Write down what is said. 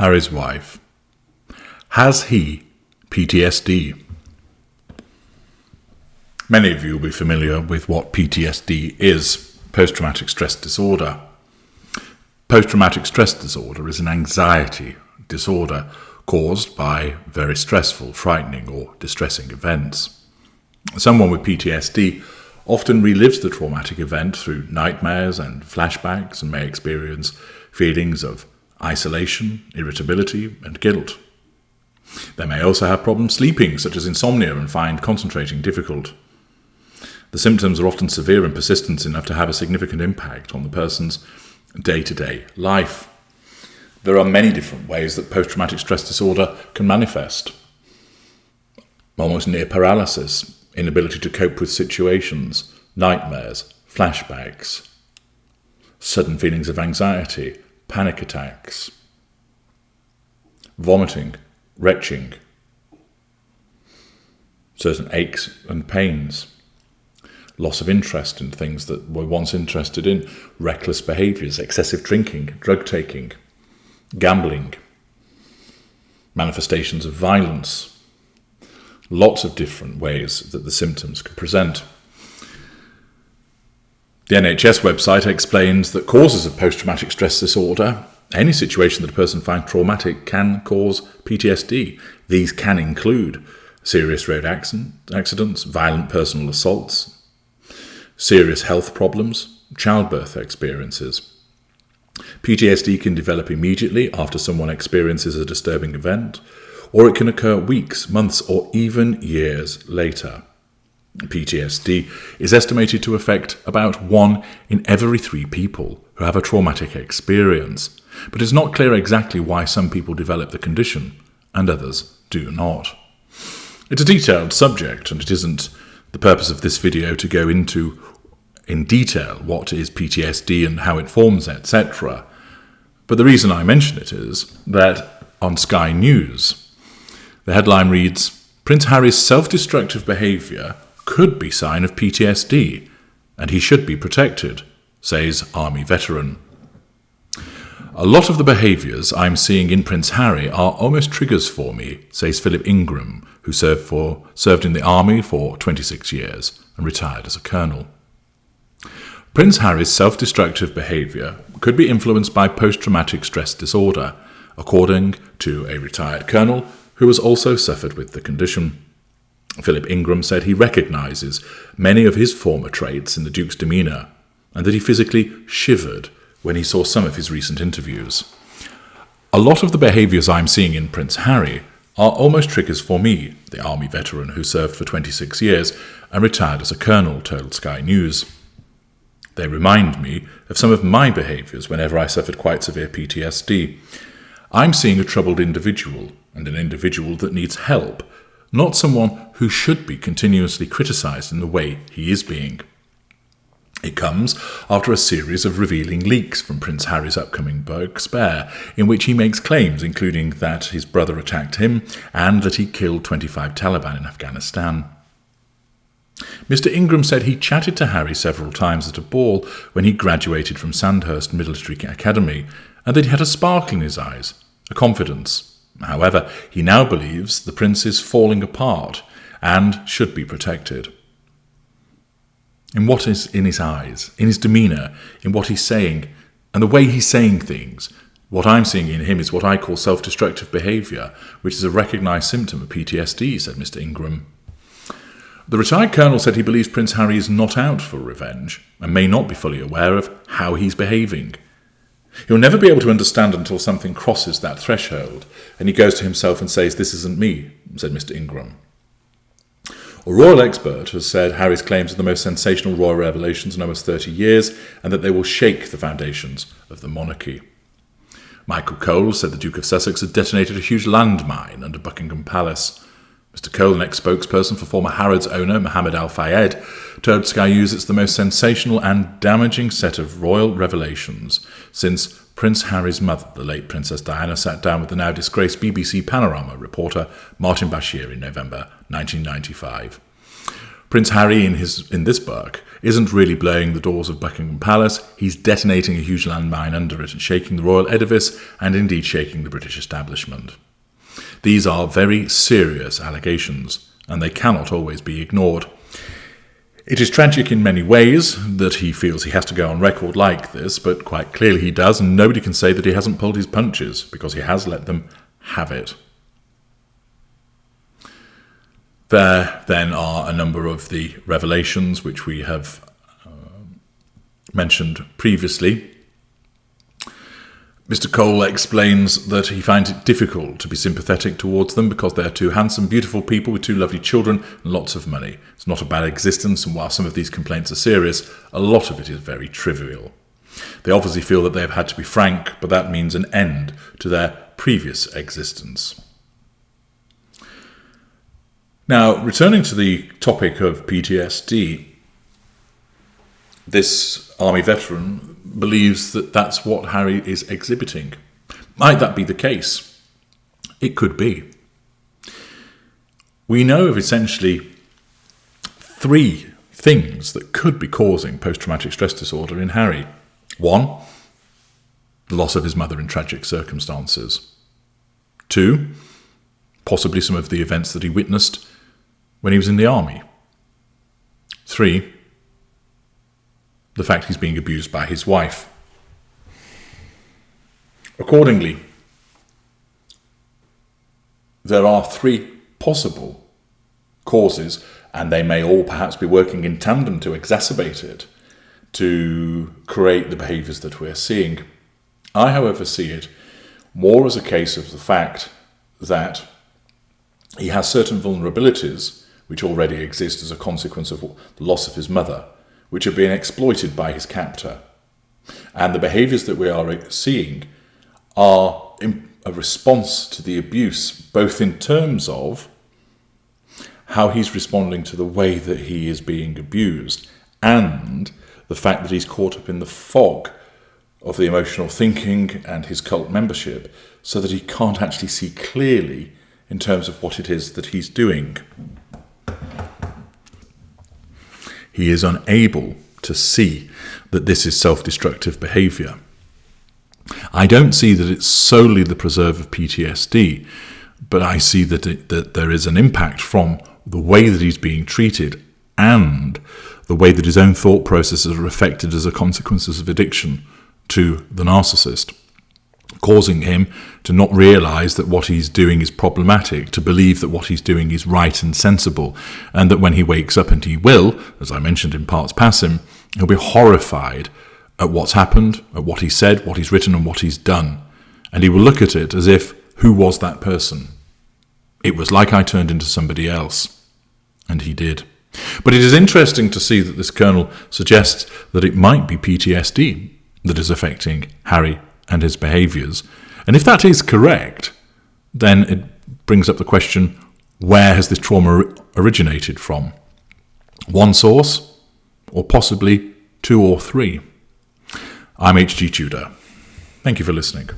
Harry's wife. Has he PTSD? Many of you will be familiar with what PTSD is, post-traumatic stress disorder. Post-traumatic stress disorder is an anxiety disorder caused by very stressful, frightening or distressing events. Someone with PTSD often relives the traumatic event through nightmares and flashbacks and may experience feelings of isolation, irritability and guilt. They may also have problems sleeping, such as insomnia, and find concentrating difficult. The symptoms are often severe and persistent enough to have a significant impact on the person's day-to-day life. There are many different ways that post-traumatic stress disorder can manifest. Almost near paralysis, inability to cope with situations, nightmares, flashbacks, sudden feelings of anxiety, panic attacks, vomiting, retching, certain aches and pains, loss of interest in things that we're once interested in, reckless behaviours, excessive drinking, drug taking, gambling, manifestations of violence, lots of different ways that the symptoms can present. The NHS website explains that causes of post-traumatic stress disorder, any situation that a person finds traumatic, can cause PTSD. These can include serious road accidents, violent personal assaults, serious health problems, childbirth experiences. PTSD can develop immediately after someone experiences a disturbing event, or it can occur weeks, months, or even years later. PTSD is estimated to affect about 1 in every 3 people who have a traumatic experience, but it's not clear exactly why some people develop the condition and others do not. It's a detailed subject, and it isn't the purpose of this video to go into in detail what is PTSD and how it forms, etc. But the reason I mention it is that on Sky News, the headline reads, "Prince Harry's self-destructive behaviour could be sign of PTSD, and he should be protected, says Army veteran. A lot of the behaviours I'm seeing in Prince Harry are almost triggers for me, says Philip Ingram, who served in the Army for 26 years and retired as a colonel. Prince Harry's self-destructive behaviour could be influenced by post-traumatic stress disorder, according to a retired colonel who has also suffered with the condition. Philip Ingram said he recognises many of his former traits in the Duke's demeanour, and that he physically shivered when he saw some of his recent interviews. A lot of the behaviours I'm seeing in Prince Harry are almost triggers for me, the Army veteran who served for 26 years and retired as a colonel told Sky News. They remind me of some of my behaviours whenever I suffered quite severe PTSD. I'm seeing a troubled individual, and an individual that needs help, not someone who should be continuously criticised in the way he is being. It comes after a series of revealing leaks from Prince Harry's upcoming book, Spare, in which he makes claims including that his brother attacked him and that he killed 25 Taliban in Afghanistan. Mr. Ingram said he chatted to Harry several times at a ball when he graduated from Sandhurst Military Academy, and that he had a sparkle in his eyes, a confidence. However, he now believes the prince is falling apart and should be protected. In what is in his eyes, in his demeanour, in what he's saying, and the way he's saying things, what I'm seeing in him is what I call self-destructive behaviour, which is a recognised symptom of PTSD, said Mr. Ingram. The retired colonel said he believes Prince Harry is not out for revenge and may not be fully aware of how he's behaving. He'll never be able to understand until something crosses that threshold, and he goes to himself and says, "This isn't me," said Mr. Ingram. A royal expert has said Harry's claims are the most sensational royal revelations in almost 30 years, and that they will shake the foundations of the monarchy. Michael Cole said the Duke of Sussex had detonated a huge landmine under Buckingham Palace. Mr. Cole, an ex-spokesperson for former Harrods owner Mohammed Al Fayed, told Sky News it's the most sensational and damaging set of royal revelations since Prince Harry's mother, the late Princess Diana, sat down with the now disgraced BBC Panorama reporter Martin Bashir in November 1995. Prince Harry, in this book, isn't really blowing the doors of Buckingham Palace. He's detonating a huge landmine under it and shaking the royal edifice, and indeed shaking the British establishment. These are very serious allegations, and they cannot always be ignored. It is tragic in many ways that he feels he has to go on record like this, but quite clearly he does, and nobody can say that he hasn't pulled his punches, because he has let them have it. There then are a number of the revelations which we have mentioned previously. Mr. Cole explains that he finds it difficult to be sympathetic towards them because they are two handsome, beautiful people with two lovely children and lots of money. It's not a bad existence, and while some of these complaints are serious, a lot of it is very trivial. They obviously feel that they have had to be frank, but that means an end to their previous existence. Now, returning to the topic of PTSD, this army veteran believes that that's what Harry is exhibiting. Might that be the case? It could be. We know of essentially 3 things that could be causing post-traumatic stress disorder in Harry. 1, the loss of his mother in tragic circumstances. 2, possibly some of the events that he witnessed when he was in the army. 3, the fact he's being abused by his wife. Accordingly, there are 3 possible causes, and they may all perhaps be working in tandem to exacerbate it, to create the behaviours that we're seeing. I, however, see it more as a case of the fact that he has certain vulnerabilities which already exist as a consequence of the loss of his mother, which are being exploited by his captor. And the behaviours that we are seeing are a response to the abuse, both in terms of how he's responding to the way that he is being abused, and the fact that he's caught up in the fog of the emotional thinking and his cult membership, so that he can't actually see clearly in terms of what it is that he's doing. He is unable to see that this is self-destructive behaviour. I don't see that it's solely the preserve of PTSD, but I see that there is an impact from the way that he's being treated and the way that his own thought processes are affected as a consequence of addiction to the narcissist, causing him to not realise that what he's doing is problematic, to believe that what he's doing is right and sensible, and that when he wakes up, and he will, as I mentioned in parts passing, he'll be horrified at what's happened, at what he said, what he's written, and what he's done. And he will look at it as if, who was that person? It was like I turned into somebody else. And he did. But it is interesting to see that this colonel suggests that it might be PTSD that is affecting Harry and his behaviours. And if that is correct, then it brings up the question, where has this trauma originated from? One source, or possibly 2 or 3? I'm H.G. Tudor. Thank you for listening.